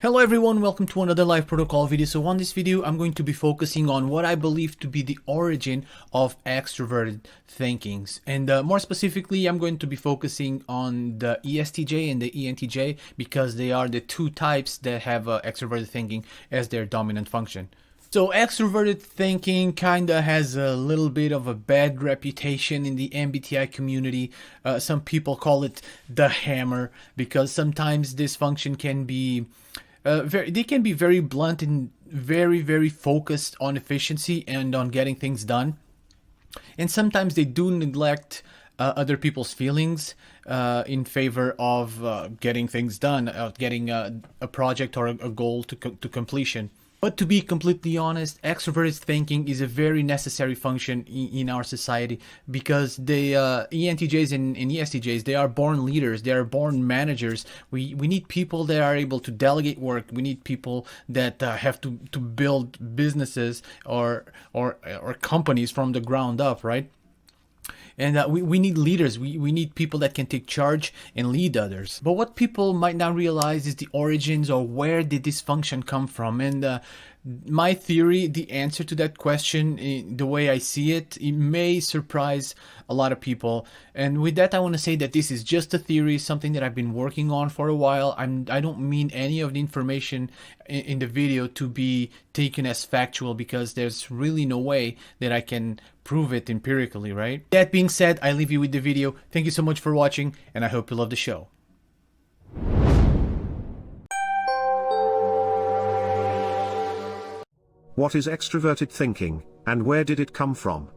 Hello everyone, welcome to another live protocol video. So on this video, I'm going to be focusing on what I believe to be the origin of extroverted thinkings. And more specifically, I'm going to be focusing on the ESTJ and the ENTJ because they are the two types that have extroverted thinking as their dominant function. So extroverted thinking kinda has a little bit of a bad reputation in the MBTI community. Some people call it the hammer because sometimes this function can be they can be very blunt and very focused on efficiency and on getting things done. And sometimes they do neglect other people's feelings in favor of getting things done, getting a project or a goal to completion. But to be completely honest, extroverted thinking is a very necessary function in our society because the ENTJs and ESTJs, they are born leaders, they are born managers. We need people that are able to delegate work. We need people that have to build businesses or companies from the ground up, right? And we need leaders. We need people that can take charge and lead others. But what people might not realize is the origins or where did this function come from. And my theory, the answer to that question, the way I see it, it may surprise a lot of people. And with that, I want to say that this is just a theory, something that I've been working on for a while. I don't mean any of the information in the video to be taken as factual because there's really no way that I can prove it empirically, right? That being said, I leave you with the video. Thank you so much for watching, and I hope you love the show. What is extroverted thinking, and where did it come from?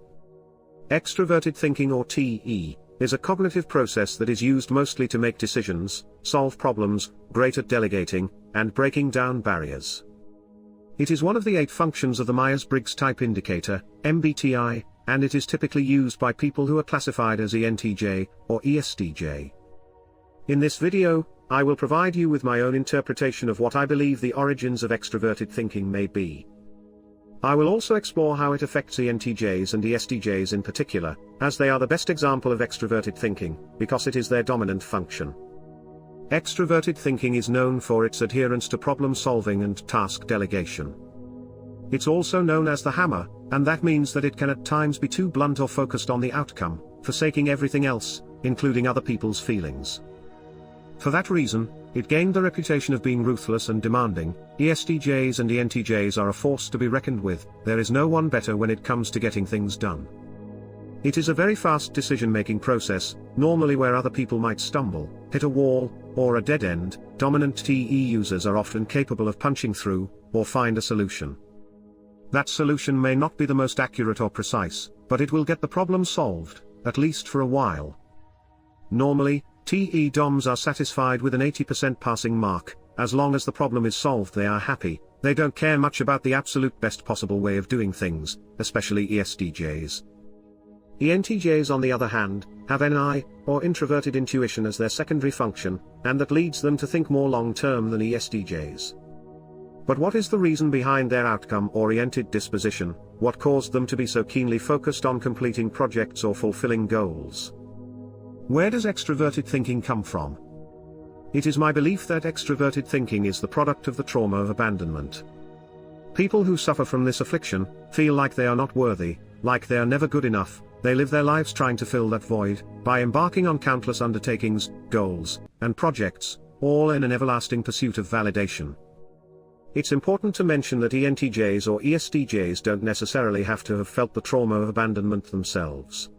Extroverted thinking, or TE, is a cognitive process that is used mostly to make decisions, solve problems, great at delegating, and breaking down barriers. It is one of the 8 functions of the Myers-Briggs Type Indicator, MBTI, and it is typically used by people who are classified as ENTJ or ESTJ. In this video, I will provide you with my own interpretation of what I believe the origins of extroverted thinking may be. I will also explore how it affects ENTJs and ESTJs in particular, as they are the best example of extroverted thinking, because it is their dominant function. Extroverted thinking is known for its adherence to problem solving and task delegation. It's also known as the hammer, and that means that it can at times be too blunt or focused on the outcome, forsaking everything else, including other people's feelings. For that reason, it gained the reputation of being ruthless and demanding. ESTJs and ENTJs are a force to be reckoned with. There is no one better when it comes to getting things done. It is a very fast decision-making process, normally where other people might stumble, hit a wall, or a dead end. Dominant TE users are often capable of punching through, or find a solution. That solution may not be the most accurate or precise, but it will get the problem solved, at least for a while. Normally, TE DOMs are satisfied with an 80% passing mark. As long as the problem is solved, they are happy. They don't care much about the absolute best possible way of doing things, especially ESTJs. ENTJs, on the other hand, have NI, or introverted intuition, as their secondary function, and that leads them to think more long-term than ESTJs. But what is the reason behind their outcome-oriented disposition? What caused them to be so keenly focused on completing projects or fulfilling goals? Where does extroverted thinking come from? It is my belief that extroverted thinking is the product of the trauma of abandonment. People who suffer from this affliction feel like they are not worthy, like they are never good enough. They live their lives trying to fill that void, by embarking on countless undertakings, goals, and projects, all in an everlasting pursuit of validation. It's important to mention that ENTJs or ESTJs don't necessarily have to have felt the trauma of abandonment themselves.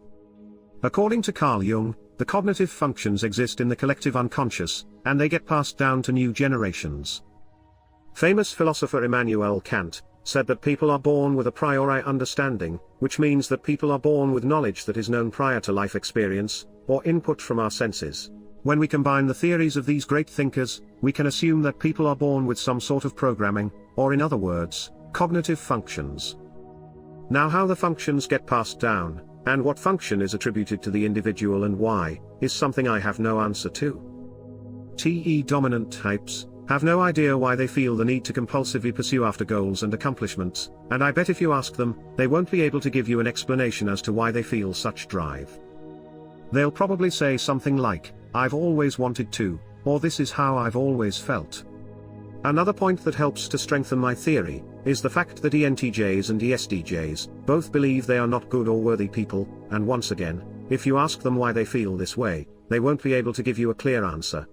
According to Carl Jung, the cognitive functions exist in the collective unconscious, and they get passed down to new generations. Famous philosopher Immanuel Kant said that people are born with a priori understanding, which means that people are born with knowledge that is known prior to life experience, or input from our senses. When we combine the theories of these great thinkers, we can assume that people are born with some sort of programming, or in other words, cognitive functions. Now, how the functions get passed down, and what function is attributed to the individual and why, is something I have no answer to. TE dominant types have no idea why they feel the need to compulsively pursue after goals and accomplishments, and I bet if you ask them, they won't be able to give you an explanation as to why they feel such drive. They'll probably say something like, "I've always wanted to," or "This is how I've always felt." Another point that helps to strengthen my theory is the fact that ENTJs and ESTJs both believe they are not good or worthy people, and once again, if you ask them why they feel this way, they won't be able to give you a clear answer.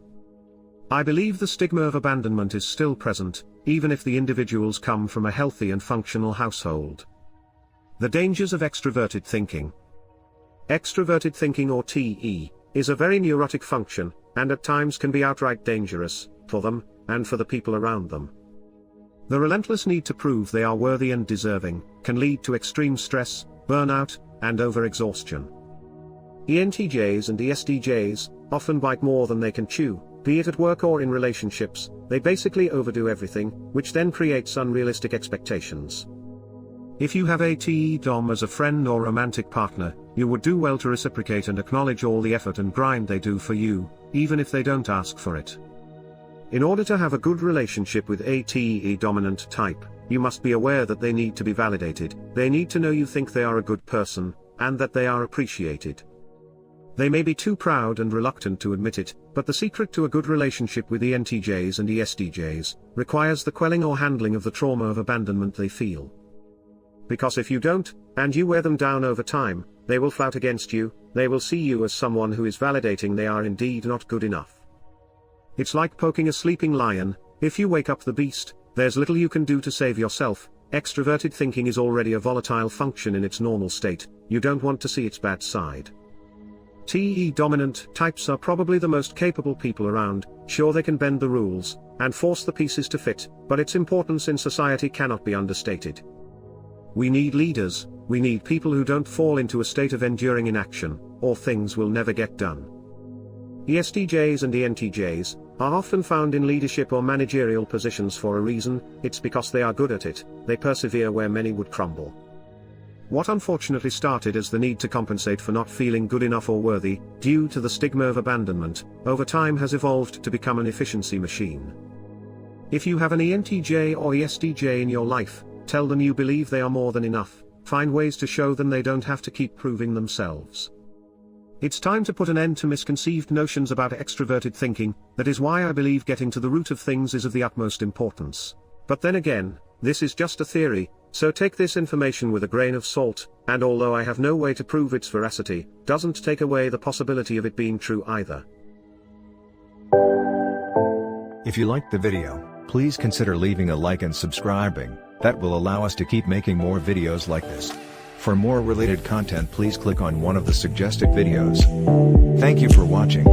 I believe the stigma of abandonment is still present, even if the individuals come from a healthy and functional household. The dangers of extroverted thinking. Extroverted thinking, or TE, is a very neurotic function, and at times can be outright dangerous, for them, and for the people around them. The relentless need to prove they are worthy and deserving can lead to extreme stress, burnout, and overexhaustion. ENTJs and ESTJs often bite more than they can chew, be it at work or in relationships. They basically overdo everything, which then creates unrealistic expectations. If you have a TE Dom as a friend or romantic partner, you would do well to reciprocate and acknowledge all the effort and grind they do for you, even if they don't ask for it. In order to have a good relationship with a TE dominant type, you must be aware that they need to be validated, they need to know you think they are a good person, and that they are appreciated. They may be too proud and reluctant to admit it, but the secret to a good relationship with ENTJs and ESTJs requires the quelling or handling of the trauma of abandonment they feel. Because if you don't, and you wear them down over time, they will flout against you, they will see you as someone who is validating they are indeed not good enough. It's like poking a sleeping lion. If you wake up the beast, there's little you can do to save yourself. Extroverted thinking is already a volatile function in its normal state, you don't want to see its bad side. TE dominant types are probably the most capable people around, sure they can bend the rules, and force the pieces to fit, but its importance in society cannot be understated. We need leaders, we need people who don't fall into a state of enduring inaction, or things will never get done. ESTJs and ENTJs are often found in leadership or managerial positions for a reason. It's because they are good at it, they persevere where many would crumble. What unfortunately started as the need to compensate for not feeling good enough or worthy, due to the stigma of abandonment, over time has evolved to become an efficiency machine. If you have an ENTJ or ESTJ in your life, tell them you believe they are more than enough, find ways to show them they don't have to keep proving themselves. It's time to put an end to misconceived notions about extroverted thinking. That is why I believe getting to the root of things is of the utmost importance. But then again, this is just a theory, so take this information with a grain of salt, and although I have no way to prove its veracity, doesn't take away the possibility of it being true either. If you liked the video, please consider leaving a like and subscribing. That will allow us to keep making more videos like this. For more related content, please click on one of the suggested videos. Thank you for watching.